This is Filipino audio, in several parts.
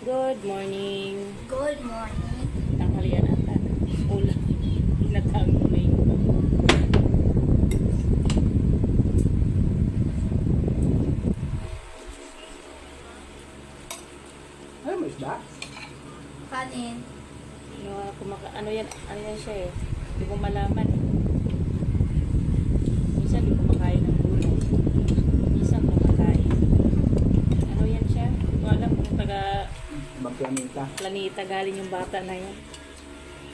Good morning. Good morning. Tanghalian ata. Ulan. Inatang may. Ay, may isda? Kanin. Ano yan siya eh. Hindi ko malaman eh. Minsan hindi kumakain ng gulay. Minsan kumakain. Ano yan siya? Hindi ko alam kung taga Bagyanita. planeta galing yung bata na yan.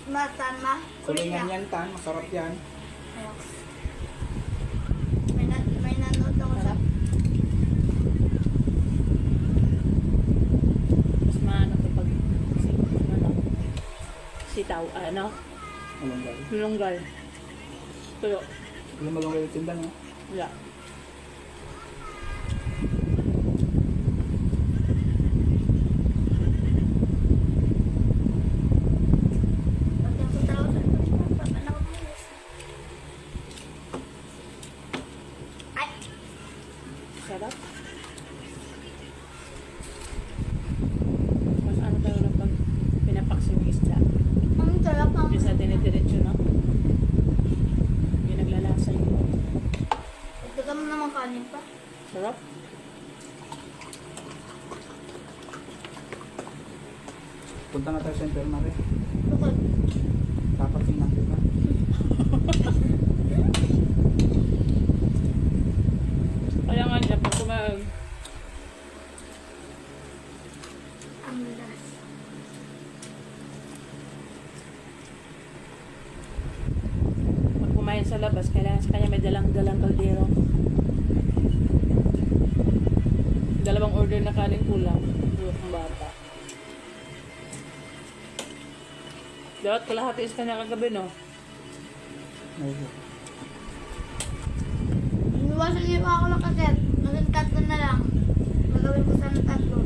Matama. Kulingan yan, Tan. Masarap yan. May nanood ako sa... Mas maano ko pag sitaw, ano? Anong gawin? Malunggal. Tuyo. Hindi mo lang kayo tindan, no? Wala. Pagyan ko talaga sa papanahon mo. Ay! Sarap. Mas ano daw na pag pinapaksin yung isda. Ang sarap ang... Yung sa dinediretso, no? Yung naglalasa yung Ito mo naman kanin pa. sarap. Punta nga tayo sa infirmary. Bukod. Dapat tingnan kita. Kaya nga nila, pag kumain, Ang las. pag kumain sa labas, kailangan sa kanya may dalang-dalang kaldero. Dalawang order na kanin kulang. Bulok ng bata. Dapat kalahati is kanya kagabi, no? Ayun. Iniwasan niyo pa ako lang kasi. Maging tatlo na lang. Magawin ko sana tatlo.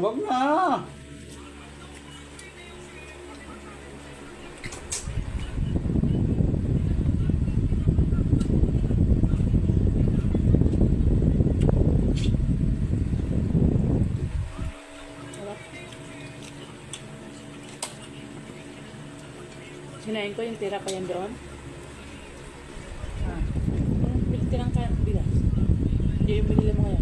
Wag na! Sarap. Sinain ko yung tira pa yan doon. Ah, May tirang ka bigas. Hindi yung binili mo ngayon.